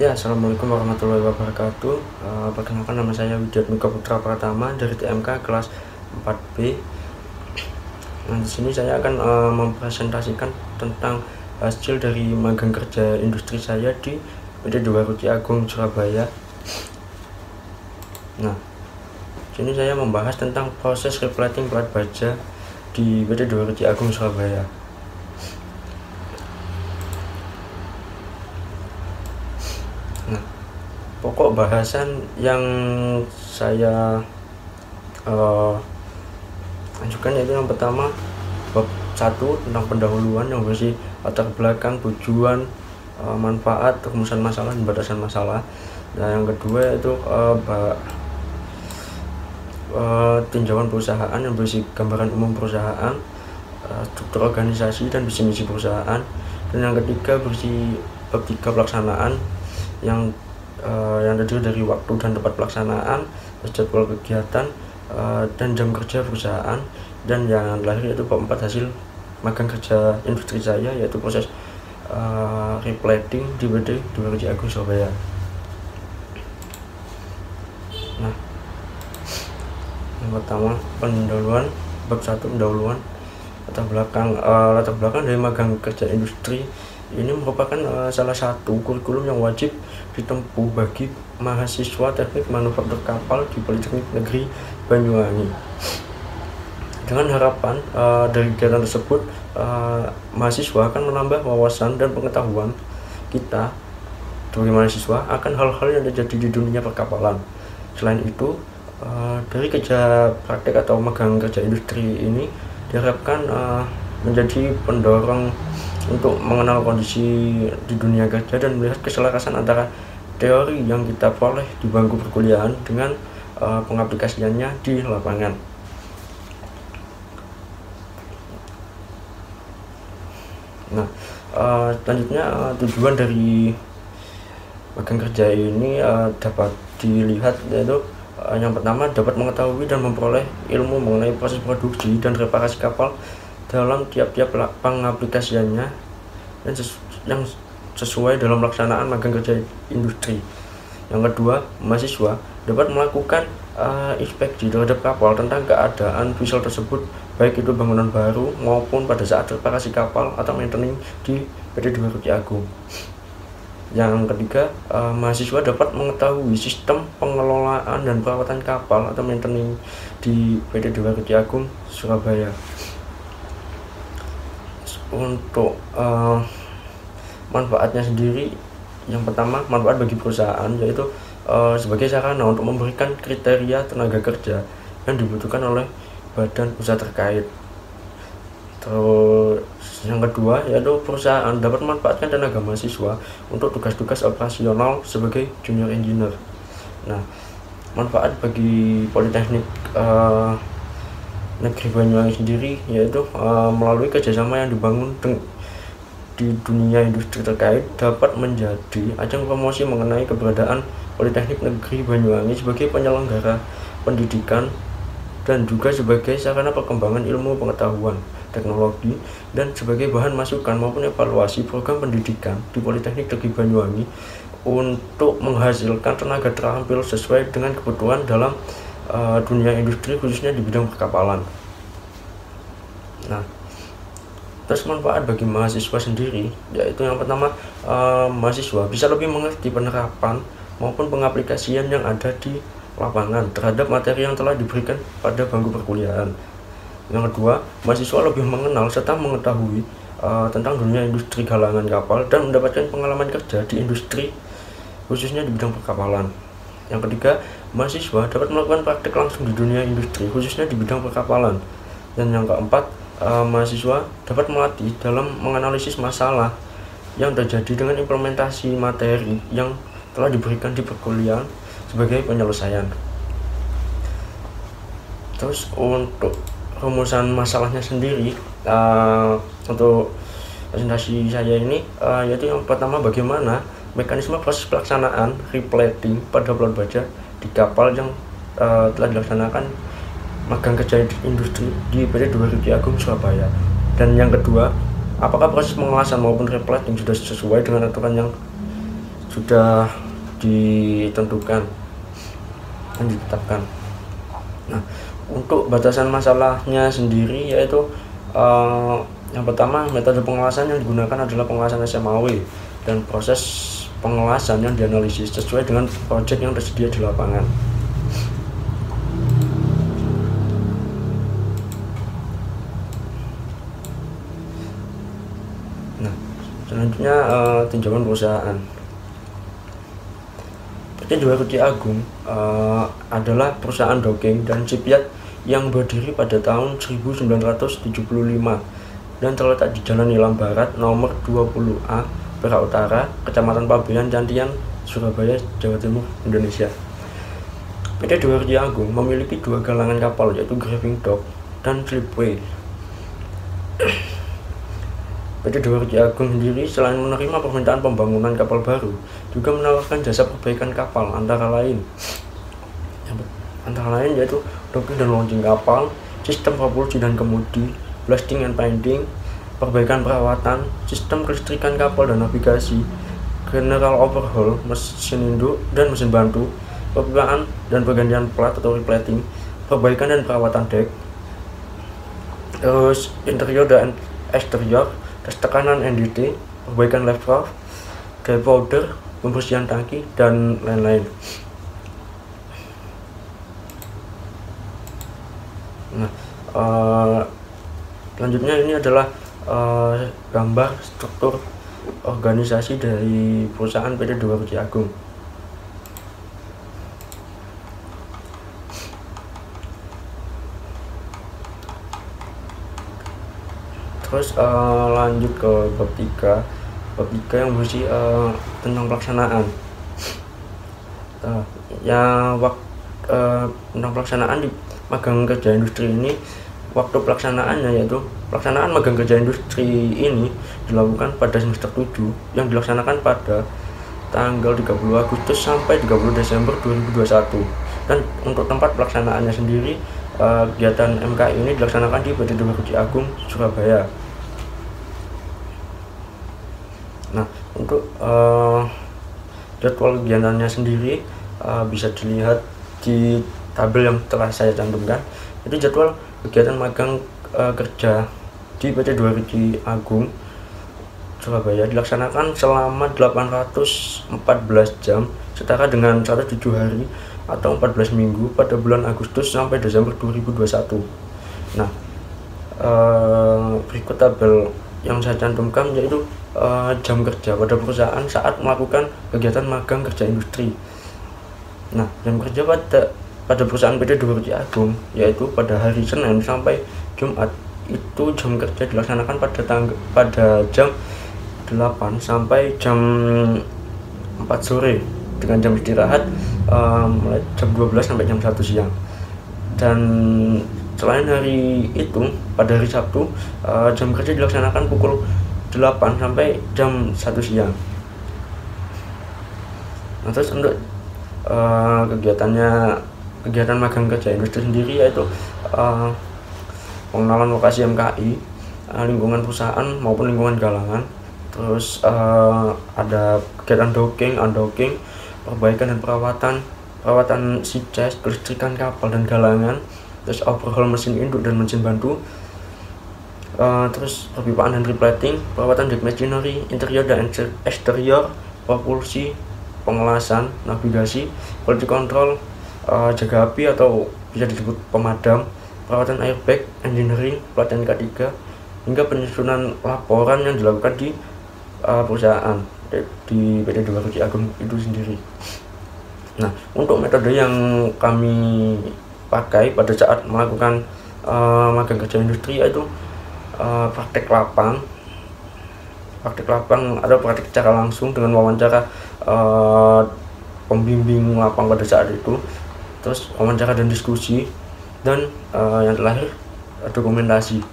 Ya, assalamualaikum warahmatullahi wabarakatuh. Perkenalkan, nama saya Widyatmiko Putra Pratama dari TMK kelas 4B. Nah, di sini saya akan mempresentasikan tentang hasil dari magang kerja industri saya di PT Dewa Ruci Agung Surabaya. Nah, sini saya membahas tentang proses replating plat baja di PT Dewa Ruci Agung Surabaya. Nah, pokok bahasan yang saya lanjutkan yaitu yang pertama bab 1 tentang pendahuluan yang berisi latar belakang, tujuan, manfaat, rumusan masalah, dan batasan masalah. Dan yang kedua yaitu tinjauan perusahaan yang berisi gambaran umum perusahaan, struktur organisasi dan visi misi perusahaan. Dan yang ketiga berisi bab 3 pelaksanaan yang terdiri dari waktu dan tempat pelaksanaan, jadwal kegiatan, dan jam kerja perusahaan. Dan yang terakhir yaitu bab 4 hasil magang kerja industri saya, yaitu proses replating di PT Dewa Ruci Agung Surabaya. Nah, yang pertama pendahuluan, bab 1 pendahuluan. Latar belakang dari magang kerja industri ini merupakan salah satu kurikulum yang wajib ditempuh bagi mahasiswa teknik manufaktur kapal di Politeknik Negeri Banyuwangi. Dengan harapan dari kegiatan tersebut mahasiswa akan menambah wawasan dan pengetahuan kita sebagai mahasiswa akan hal-hal yang terjadi di dunia perkapalan. Selain itu, dari kerja praktek atau magang kerja industri ini diharapkan menjadi pendorong untuk mengenal kondisi di dunia kerja dan melihat keselarasan antara teori yang kita peroleh di bangku perkuliahan dengan pengaplikasiannya di lapangan. Nah, selanjutnya tujuan dari magang kerja ini dapat dilihat yaitu yang pertama dapat mengetahui dan memperoleh ilmu mengenai proses produksi dan reparasi kapal dalam tiap-tiap pengaplikasiannya dan yang sesuai dalam pelaksanaan magang kerja industri. Yang kedua, mahasiswa dapat melakukan inspeksi terhadap kapal tentang keadaan visual tersebut, baik itu bangunan baru maupun pada saat reparasi kapal atau maintenance di PT Dewa Ruci Agung. Yang ketiga, mahasiswa dapat mengetahui sistem pengelolaan dan perawatan kapal atau maintenance di PT Dewa Ruci Agung Surabaya. Untuk manfaatnya sendiri, yang pertama manfaat bagi perusahaan yaitu sebagai sarana untuk memberikan kriteria tenaga kerja yang dibutuhkan oleh badan usaha terkait. Terus yang kedua yaitu perusahaan dapat memanfaatkan tenaga mahasiswa untuk tugas-tugas operasional sebagai junior engineer. Nah, manfaat bagi Politeknik Negeri Banyuwangi sendiri yaitu melalui kerjasama yang dibangun di dunia industri terkait dapat menjadi ajang promosi mengenai keberadaan Politeknik Negeri Banyuwangi sebagai penyelenggara pendidikan dan juga sebagai sarana perkembangan ilmu pengetahuan, teknologi, dan sebagai bahan masukan maupun evaluasi program pendidikan di Politeknik Negeri Banyuwangi untuk menghasilkan tenaga terampil sesuai dengan kebutuhan dalam dunia industri khususnya di bidang perkapalan. Nah, terus manfaat bagi mahasiswa sendiri yaitu yang pertama, mahasiswa bisa lebih mengerti penerapan maupun pengaplikasian yang ada di lapangan terhadap materi yang telah diberikan pada bangku perkuliahan. Yang kedua, mahasiswa lebih mengenal serta mengetahui tentang dunia industri galangan kapal dan mendapatkan pengalaman kerja di industri khususnya di bidang perkapalan. Yang ketiga, mahasiswa dapat melakukan praktik langsung di dunia industri khususnya di bidang perkapalan. Dan yang keempat, mahasiswa dapat melatih dalam menganalisis masalah yang terjadi dengan implementasi materi yang telah diberikan di perkuliahan sebagai penyelesaian. Terus untuk rumusan masalahnya sendiri, untuk presentasi saya ini yaitu yang pertama bagaimana mekanisme proses pelaksanaan replating pada plat baja di kapal yang telah dilaksanakan magang kerja industri di PT Dewa Ruci Agung Surabaya. Dan yang kedua, apakah proses pengelasan maupun replating sudah sesuai dengan aturan yang sudah ditentukan dan ditetapkan. Nah, untuk batasan masalahnya sendiri yaitu yang pertama, metode pengelasan yang digunakan adalah pengelasan SMAW dan proses pengelasan yang dianalisis sesuai dengan proyek yang tersedia di lapangan. Nah, selanjutnya tinjauan perusahaan. PT Dua Ruci Agung adalah perusahaan docking dan shipyard yang berdiri pada tahun 1975 dan terletak di Jalan Nilam Barat nomor 20A, Perak Utara, Kecamatan Pabean, Cantian, Surabaya, Jawa Timur, Indonesia. PT Dua Ruci Agung memiliki 2 galangan kapal yaitu graving dock dan slipway. PT Dua Ruci Agung sendiri selain menerima permintaan pembangunan kapal baru, juga menawarkan jasa perbaikan kapal antara lain yaitu docking dan launching kapal, sistem propulsi dan kemudi, blasting and painting, perbaikan perawatan, sistem kelistrikan kapal dan navigasi, general overhaul mesin induk dan mesin bantu, pembukaan dan pergantian plat atau replating, perbaikan dan perawatan dek, terus interior dan eksterior, tes tekanan NDT, perbaikan left valve, dry powder, pembersihan tangki, dan lain-lain. Nah, selanjutnya ini adalah gambar struktur organisasi dari perusahaan PT Dua Ruci Agung. Terus lanjut ke bab 3 yang berisi tentang pelaksanaan. Tentang pelaksanaan di magang kerja industri ini, waktu pelaksanaannya yaitu pelaksanaan magang kerja industri ini dilakukan pada semester 7 yang dilaksanakan pada tanggal 30 Agustus sampai 30 Desember 2021. Dan untuk tempat pelaksanaannya sendiri, kegiatan MKI ini dilaksanakan di PT Dua Ruci Agung, Surabaya. Nah, untuk jadwal kegiatannya sendiri bisa dilihat di tabel yang telah saya cantumkan. Jadi jadwal kegiatan magang kerja di PT Dua Ruci Agung Surabaya dilaksanakan selama 814 jam setara dengan 107 hari atau 14 minggu pada bulan Agustus sampai Desember 2021. Nah, berikut tabel yang saya cantumkan yaitu jam kerja pada perusahaan saat melakukan kegiatan magang kerja industri. Nah, jam kerja pada perusahaan PT Dua Ruci Agung yaitu pada hari Senin sampai Jumat itu jam kerja dilaksanakan pada jam 8 sampai jam 4 sore dengan jam istirahat mulai jam 12 sampai jam 1 siang. Dan selain hari itu, pada hari Sabtu jam kerja dilaksanakan pukul 8 sampai jam 1 siang. Nah, terus untuk kegiatan magang kerja industri sendiri yaitu pengenalan lokasi MKI, lingkungan perusahaan maupun lingkungan galangan, terus ada kegiatan docking, undocking, perbaikan dan perawatan sea chest, kelistrikan kapal dan galangan, terus overhaul mesin induk dan mesin bantu, terus perpipaan dan replating, perawatan deck machinery, interior dan eksterior, propulsi, pengelasan, navigasi, quality control, jaga api atau bisa disebut pemadam, perawatan airbag, engineering, pelatihan K3, hingga penyusunan laporan yang dilakukan di perusahaan di PT Dua Ruci Agung itu sendiri. Nah, untuk metode yang kami pakai pada saat melakukan magang kerja industri yaitu praktek lapang atau praktek secara langsung dengan wawancara pembimbing lapang pada saat itu, terus wawancara dan diskusi, dan yang terakhir dokumentasi.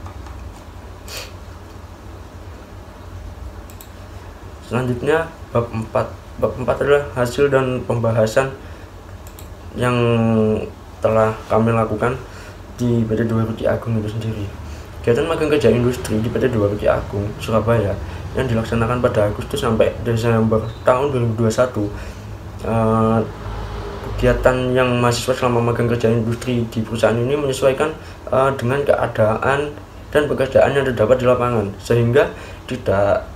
Selanjutnya bab 4 adalah hasil dan pembahasan yang telah kami lakukan di PT Dua Ruci Agung itu sendiri. Kegiatan magang kerja industri di PT Dua Ruci Agung Surabaya yang dilaksanakan pada Agustus sampai Desember tahun 2021. Kegiatan yang mahasiswa selama magang kerja industri di perusahaan ini menyesuaikan dengan keadaan dan pekerjaan yang terdapat di lapangan, sehingga tidak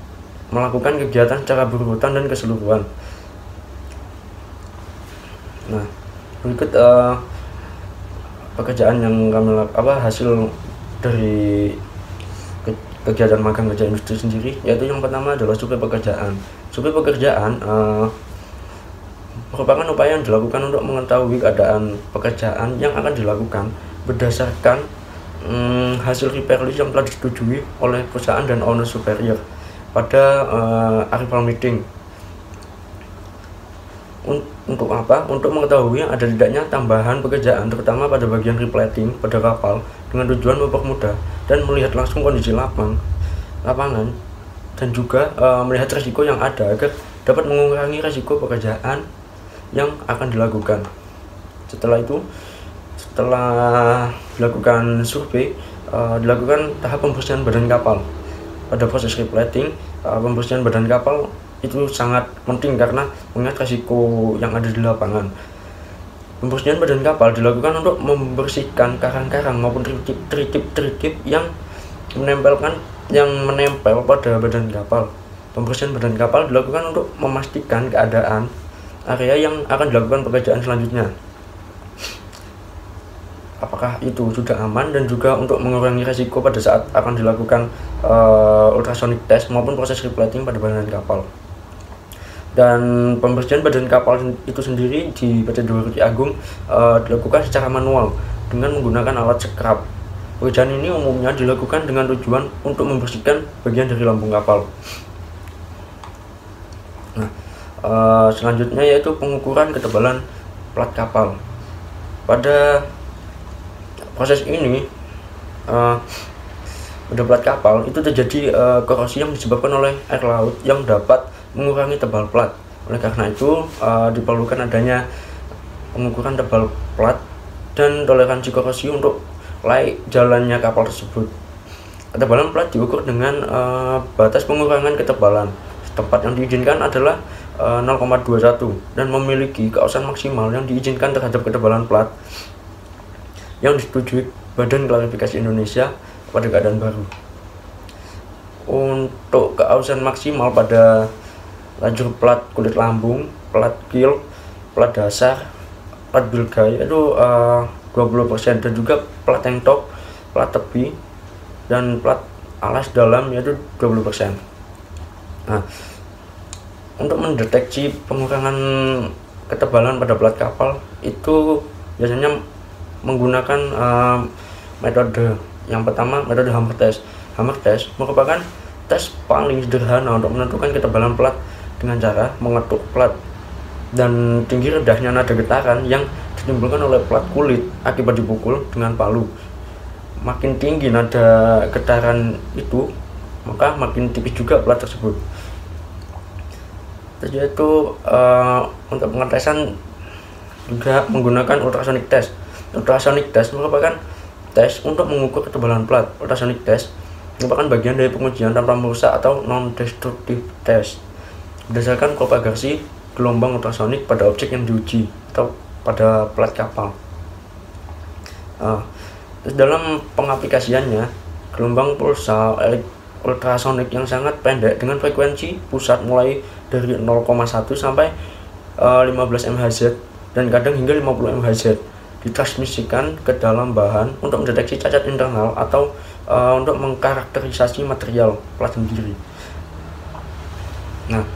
melakukan kegiatan secara berurutan dan keseluruhan. Nah, berikut pekerjaan yang kami hasil dari kegiatan magang kerja industri sendiri, yaitu yang pertama adalah survei pekerjaan. Survei pekerjaan merupakan upaya yang dilakukan untuk mengetahui keadaan pekerjaan yang akan dilakukan berdasarkan hasil repair list yang telah disetujui oleh perusahaan dan owner superior pada arrival meeting. Untuk apa? Untuk mengetahui ada tidaknya tambahan pekerjaan, terutama pada bagian replating pada kapal, dengan tujuan mempermudah dan melihat langsung kondisi lapangan, dan juga melihat risiko yang ada agar dapat mengurangi risiko pekerjaan yang akan dilakukan. Setelah dilakukan survei, dilakukan tahap pembersihan badan kapal. Pada proses replating, pembersihan badan kapal itu sangat penting karena mengingat risiko yang ada di lapangan. Pembersihan badan kapal dilakukan untuk membersihkan karang-karang maupun tritip yang menempel pada badan kapal. Pembersihan badan kapal dilakukan untuk memastikan keadaan area yang akan dilakukan pekerjaan selanjutnya, apakah itu sudah aman, dan juga untuk mengurangi risiko pada saat akan dilakukan ultrasonic test maupun proses replating pada badan kapal. Dan pembersihan badan kapal itu sendiri di PT Dua Roti Agung dilakukan secara manual dengan menggunakan alat scrub. Pekerjaan ini umumnya dilakukan dengan tujuan untuk membersihkan bagian dari lambung kapal. Nah, selanjutnya yaitu pengukuran ketebalan plat kapal. Pada proses ini pada plat kapal itu terjadi korosi yang disebabkan oleh air laut yang dapat mengurangi tebal plat. Oleh karena itu diperlukan adanya pengukuran tebal plat dan toleransi korosi untuk layak jalannya kapal tersebut. Ketebalan plat diukur dengan batas pengurangan ketebalan. Tempat yang diizinkan adalah 0,21 dan memiliki keausan maksimal yang diizinkan terhadap ketebalan plat yang disetujui Badan Klarifikasi Indonesia pada keadaan baru. Untuk keausan maksimal pada lajur plat kulit lambung, plat keel, plat dasar, plat bilgai itu 20%, dan juga plat tank top, plat tepi, dan plat alas dalam yaitu 20%. Nah, untuk mendeteksi pengurangan ketebalan pada plat kapal itu biasanya menggunakan metode yang pertama, metode hammer test. Hammer test merupakan tes paling sederhana untuk menentukan ketebalan plat dengan cara mengetuk plat dan tinggi rendahnya nada getaran yang ditimbulkan oleh plat kulit akibat dipukul dengan palu. Makin tinggi nada getaran itu, maka makin tipis juga plat tersebut. Yaitu untuk pengetesan juga menggunakan ultrasonic test. Ultrasonic test merupakan tes untuk mengukur ketebalan plat. Ultrasonic test merupakan bagian dari pengujian tanpa merusak atau non-destructive test berdasarkan propagasi gelombang ultrasonik pada objek yang diuji atau pada plat kapal. Terus dalam pengaplikasiannya, gelombang pulsa ultrasonik yang sangat pendek dengan frekuensi pusat mulai dari 0,1 sampai 15 MHz dan kadang hingga 50 MHz ditransmisikan ke dalam bahan untuk mendeteksi cacat internal atau untuk mengkarakterisasi material plat sendiri. Nah,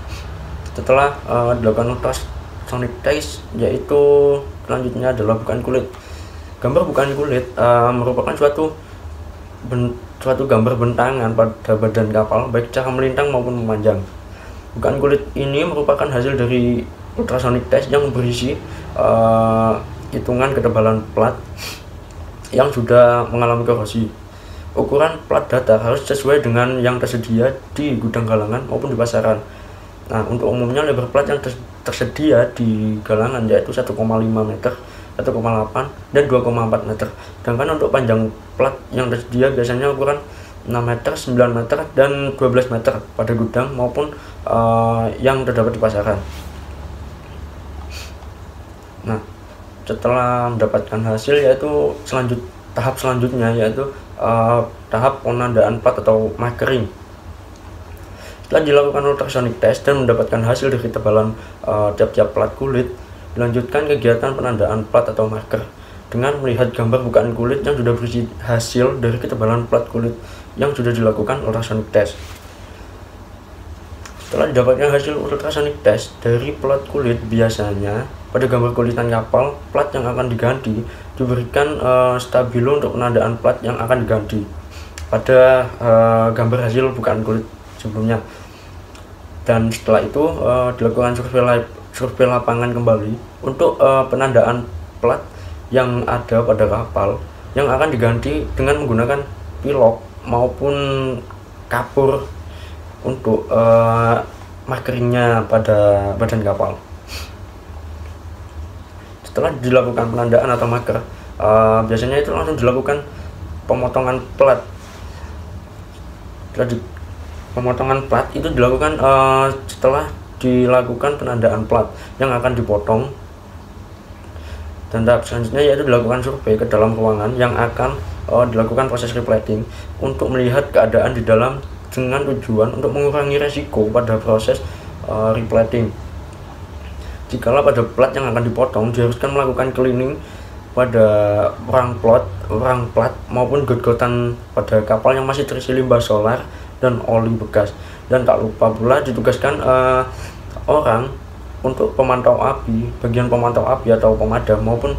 setelah dilakukan ultrasonic test, yaitu selanjutnya adalah bukaan kulit. Gambar bukaan kulit merupakan suatu gambar bentangan pada badan kapal baik secara melintang maupun memanjang. Bukaan kulit ini merupakan hasil dari ultrasonic test yang berisi hitungan ketebalan plat yang sudah mengalami korosi. Ukuran plat datar harus sesuai dengan yang tersedia di gudang galangan maupun di pasaran. Nah, untuk umumnya lebar plat yang tersedia di galangan yaitu 1,5 meter, 1,8 dan 2,4 meter. Sedangkan untuk panjang plat yang tersedia biasanya ukuran 6 meter, 9 meter, dan 12 meter pada gudang maupun yang terdapat di pasaran. Nah, setelah mendapatkan hasil yaitu tahap selanjutnya yaitu tahap penandaan plat atau markering. Setelah dilakukan ultrasonic test dan mendapatkan hasil dari ketebalan tiap-tiap plat kulit, dilanjutkan kegiatan penandaan plat atau marker dengan melihat gambar bukaan kulit yang sudah berisi hasil dari ketebalan plat kulit yang sudah dilakukan ultrasonic test. Setelah didapatkan hasil ultrasonic test dari plat kulit, biasanya pada gambar kulitan kapal, plat yang akan diganti diberikan stabilo untuk penandaan plat yang akan diganti pada gambar hasil bukaan kulit sebelumnya. Dan setelah itu dilakukan survei lapangan kembali untuk penandaan plat yang ada pada kapal yang akan diganti dengan menggunakan pilok maupun kapur untuk markeringnya pada badan kapal. Setelah dilakukan penandaan atau marker, biasanya itu langsung dilakukan pemotongan plat. Pemotongan plat itu dilakukan setelah dilakukan penandaan plat yang akan dipotong, dan tahap selanjutnya yaitu dilakukan survei ke dalam ruangan yang akan dilakukan proses replating untuk melihat keadaan di dalam dengan tujuan untuk mengurangi resiko pada proses replating. Jikalau pada plat yang akan dipotong diharuskan melakukan cleaning pada orang plat maupun got-gotan pada kapal yang masih terisi limbah solar dan oli bekas. Dan tak lupa pula ditugaskan orang untuk pemantau api, bagian pemantau api atau pemadam maupun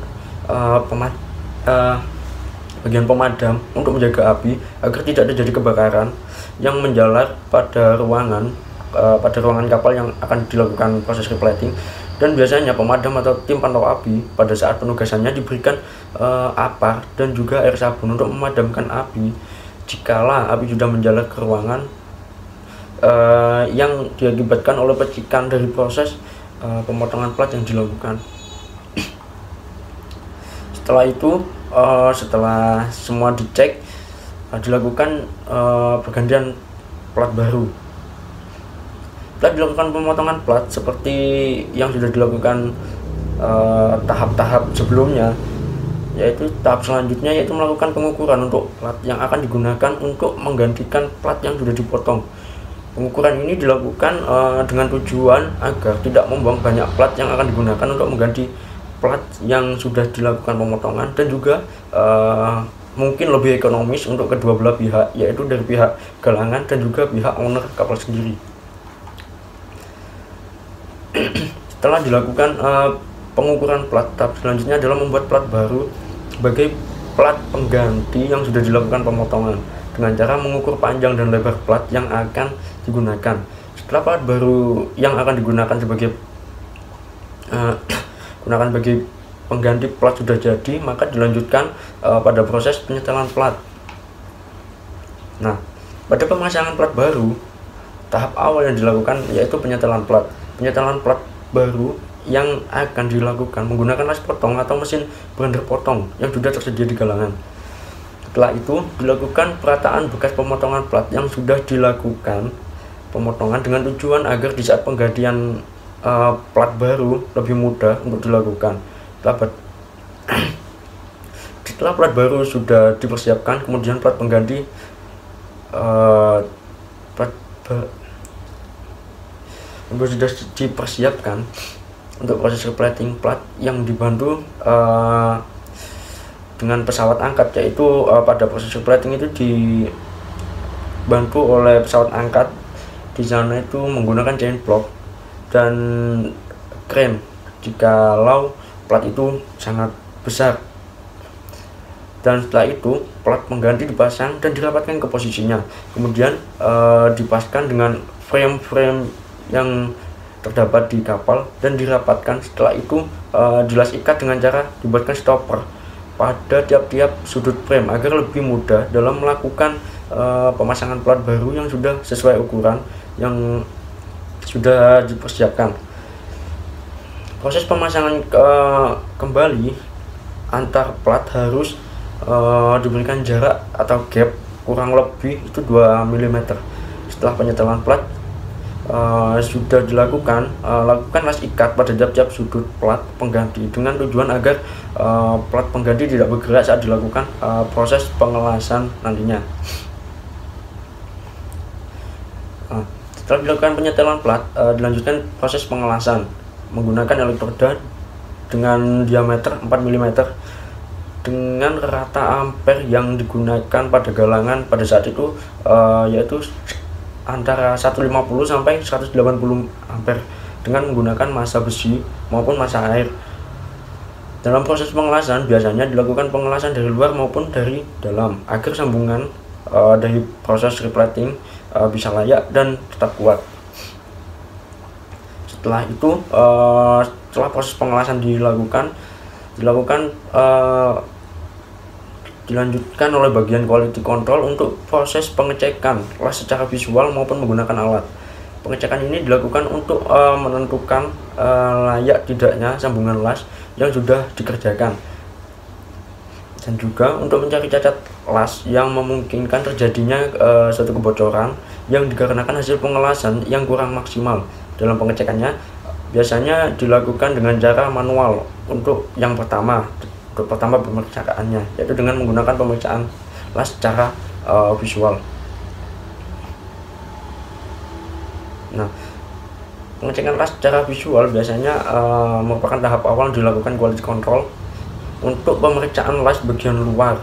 bagian pemadam untuk menjaga api agar tidak terjadi kebakaran yang menjalar pada ruangan kapal yang akan dilakukan proses replating. Dan biasanya pemadam atau tim pantau api pada saat penugasannya diberikan apar dan juga air sabun untuk memadamkan api jikalau api sudah menjalar ke ruangan yang diakibatkan oleh percikan dari proses pemotongan plat yang dilakukan. Setelah itu, setelah semua dicek, dilakukan pergantian plat baru. Setelah dilakukan pemotongan plat seperti yang sudah dilakukan tahap-tahap sebelumnya, yaitu tahap selanjutnya yaitu melakukan pengukuran untuk plat yang akan digunakan untuk menggantikan plat yang sudah dipotong. Pengukuran ini dilakukan dengan tujuan agar tidak membuang banyak plat yang akan digunakan untuk mengganti plat yang sudah dilakukan pemotongan, dan juga mungkin lebih ekonomis untuk kedua belah pihak, yaitu dari pihak galangan dan juga pihak owner kapal sendiri. Setelah dilakukan pengukuran plat, tahap selanjutnya adalah membuat plat baru sebagai plat pengganti yang sudah dilakukan pemotongan dengan cara mengukur panjang dan lebar plat yang akan digunakan. Setelah plat baru yang akan digunakan sebagai pengganti plat sudah jadi, maka dilanjutkan pada proses penyetelan plat. Nah, pada pemasangan plat baru, tahap awal yang dilakukan yaitu penyetelan plat. Penyetelan plat baru yang akan dilakukan menggunakan las potong atau mesin blender potong yang sudah tersedia di galangan. Setelah itu dilakukan perataan bekas pemotongan plat yang sudah dilakukan pemotongan dengan tujuan agar di saat penggantian plat baru lebih mudah untuk dilakukan. Setelah plat baru sudah dipersiapkan, kemudian plat pengganti sudah dipersiapkan untuk proses replating plat yang dibantu dengan pesawat angkat, yaitu pada proses replating itu dibantu oleh pesawat angkat. Di sana itu menggunakan chain block dan krem jikalau plat itu sangat besar. Dan setelah itu plat pengganti dipasang dan dirapatkan ke posisinya, kemudian dipaskan dengan frame-frame yang terdapat di kapal dan dirapatkan. Setelah itu dilas ikat dengan cara dibuatkan stopper pada tiap-tiap sudut frame agar lebih mudah dalam melakukan pemasangan plat baru yang sudah sesuai ukuran yang sudah dipersiapkan. Proses pemasangan kembali antar plat harus diberikan jarak atau gap kurang lebih itu 2 mm. Setelah penyetelan plat sudah dilakukan, lakukan las ikat pada tiap-tiap sudut plat pengganti dengan tujuan agar plat pengganti tidak bergerak saat dilakukan proses pengelasan nantinya. Setelah dilakukan penyetelan plat, dilanjutkan proses pengelasan menggunakan elektroda dengan diameter 4 mm dengan rata ampere yang digunakan pada galangan pada saat itu yaitu antara 150 sampai 180 ampere dengan menggunakan massa besi maupun massa air. Dalam proses pengelasan biasanya dilakukan pengelasan dari luar maupun dari dalam agar sambungan dari proses replating bisa layak dan tetap kuat. Setelah itu, setelah proses pengelasan dilanjutkan oleh bagian quality control untuk proses pengecekan las secara visual maupun menggunakan alat. Pengecekan ini dilakukan untuk menentukan layak tidaknya sambungan las yang sudah dikerjakan, dan juga untuk mencari cacat las yang memungkinkan terjadinya suatu kebocoran yang dikarenakan hasil pengelasan yang kurang maksimal. Dalam pengecekannya biasanya dilakukan dengan cara manual untuk yang pertama pemeriksaannya, yaitu dengan menggunakan pemeriksaan las secara visual. Nah, pengecekan las secara visual biasanya merupakan tahap awal dilakukan quality control untuk pemeriksaan las bagian luar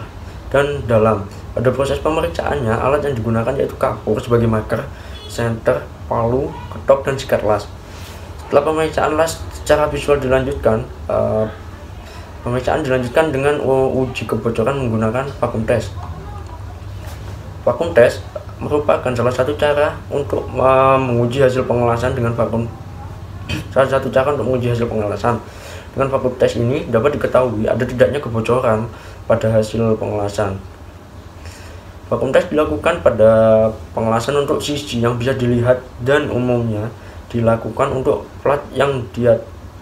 dan dalam. Pada proses pemeriksaannya, alat yang digunakan yaitu kapur sebagai marker, senter, palu, ketok, dan sikat las. Setelah pemeriksaan las secara visual dilanjutkan, pemeriksaan dilanjutkan dengan uji kebocoran menggunakan vacuum test. Vacuum test merupakan salah satu cara untuk menguji hasil pengelasan dengan vacuum. Dengan vacuum test ini dapat diketahui ada tidaknya kebocoran pada hasil pengelasan. Vacuum test dilakukan pada pengelasan untuk sisi yang bisa dilihat dan umumnya dilakukan untuk plat yang di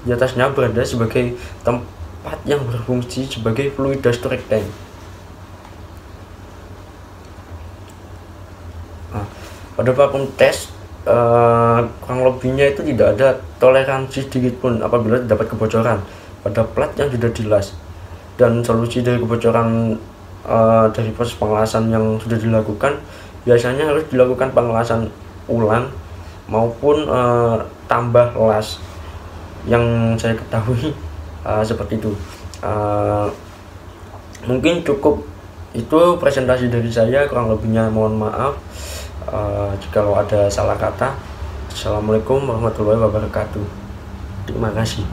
atasnya berada sebagai tempat yang berfungsi sebagai fluid storage tank. Nah, pada vacuum test kurang lebihnya itu tidak ada toleransi sedikit pun apabila terdapat kebocoran pada plat yang sudah dilas, dan solusi dari kebocoran dari proses pengelasan yang sudah dilakukan biasanya harus dilakukan pengelasan ulang maupun tambah las yang saya ketahui seperti itu. Mungkin cukup itu presentasi dari saya, kurang lebihnya mohon maaf jikalau ada salah kata. Assalamualaikum warahmatullahi wabarakatuh. Terima kasih.